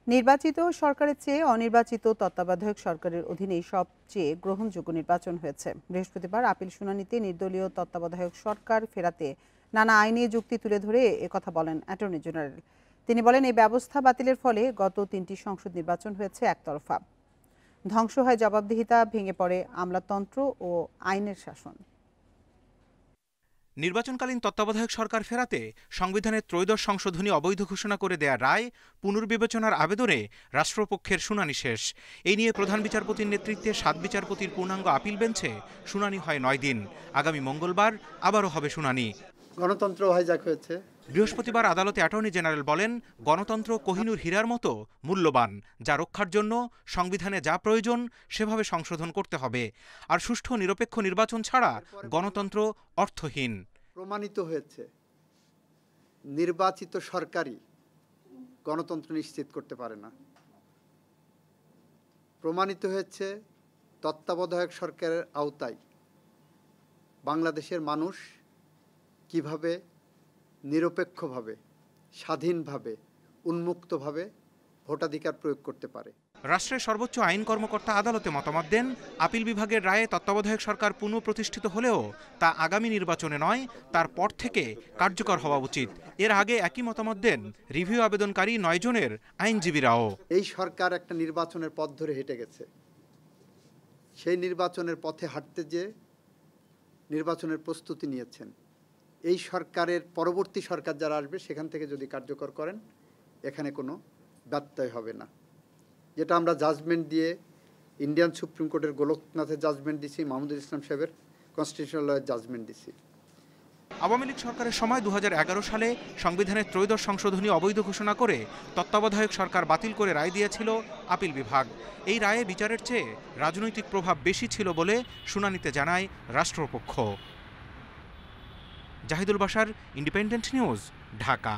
নির্বাচিত সরকারের চেয়ে অনির্বাচিত তত্ত্বাবধায়ক সরকারের অধীনেই সবচেয়ে গ্রহণযোগ্য নির্বাচন হয়েছে। বৃহস্পতিবার আপিল শুনানিতে নির্দলীয় তত্ত্বাবধায়ক সরকার ফেরাতে নানা আইনি যুক্তি তুলে ধরে একথা বলেন অ্যাটর্নি জেনারেল। তিনি বলেন, এই ব্যবস্থা বাতিলের ফলে গত ৩টি সংসদ নির্বাচন হয়েছে একতরফা। ধ্বংস হয় জবাবদিহিতা, ভেঙে পড়ে আমলাতন্ত্র ও আইনের শাসন। নির্বাচনকালীন তত্ত্বাবধায়ক সরকার ফেরাতে সংবিধানের ত্রয়োদশ সংশোধনী অবৈধ ঘোষণা করে দেয়া রায় পুনর্বিবেচনার আবেদনে রাষ্ট্রপক্ষের শুনানি শেষ। এই নিয়ে প্রধান বিচারপতির নেতৃত্বে ৭ বিচারপতির পূর্ণাঙ্গ আপিল বেঞ্চে শুনানি হয় ৯ দিন। আগামী মঙ্গলবার আবারও হবে শুনানি। গণতন্ত্র হাইজ্যাক হয়েছে। বৃহস্পতিবার আদালতে অ্যাটর্নি জেনারেল বলেন, গণতন্ত্র কোহিনূর হীরার মতো মূল্যবান, যা রক্ষার জন্য সংবিধানে যা প্রয়োজন সেভাবে সংশোধন করতে হবে। আর সুষ্ঠু নিরপেক্ষ নির্বাচন ছাড়া গণতন্ত্র অর্থহীন। প্রমাণিত হয়েছে নির্বাচিত সরকারই গণতন্ত্র নিশ্চিত করতে পারে না। প্রমাণিত হয়েছে তত্ত্বাবধায়ক সরকারের আওতায় বাংলাদেশের মানুষ কিভাবে নিরপেক্ষভাবে, স্বাধীনভাবে, উন্মুক্তভাবে ভোটাধিকার প্রয়োগ করতে পারে। রাষ্ট্রের সর্বোচ্চ আইন কর্মকর্তা আদালতে মতামত দেন, আপিল বিভাগের রায়ে তত্ত্বাবধায়ক সরকার পুনঃপ্রতিষ্ঠিত হলেও তা আগামী নির্বাচনে নয়, তার পর থেকে কার্যকর হওয়া উচিত। এর আগে একই মতামত দেন রিভিউ আবেদনকারী ৯ জনের আইনজীবীরাও। এই সরকার একটা নির্বাচনের পথ ধরে হেঁটে গেছে। সেই নির্বাচনের পথে হাঁটতে যে নির্বাচনের প্রস্তুতি নিয়েছেন। এই সরকারের পরবর্তী সরকার যারা আসবে সেখান থেকে যদি কার্যকর করেন, এখানে কোনো ব্যত্যয় হবে না। যেটা আমরা জাজমেন্ট দিয়ে ইন্ডিয়ান সুপ্রিম কোর্টের গোলকনাথের জাজমেন্ট দিছি, মাহমুদুল ইসলাম সাহেবের কনস্টিটিউশনাল লয়ের জাজমেন্ট দিছি। আওয়ামী লীগ সরকারের সময় ২০১১ সালে সংবিধানের ত্রয়োদশ সংশোধনী অবৈধ ঘোষণা করে তত্ত্বাবধায়ক সরকার বাতিল করে রায় দিয়েছিল আপিল বিভাগ। এই রায়ে বিচারের চেয়ে রাজনৈতিক প্রভাব বেশি ছিল বলে শুনানিতে জানায় রাষ্ট্রপক্ষ। Zahidul Bashar, independent news, Dhaka.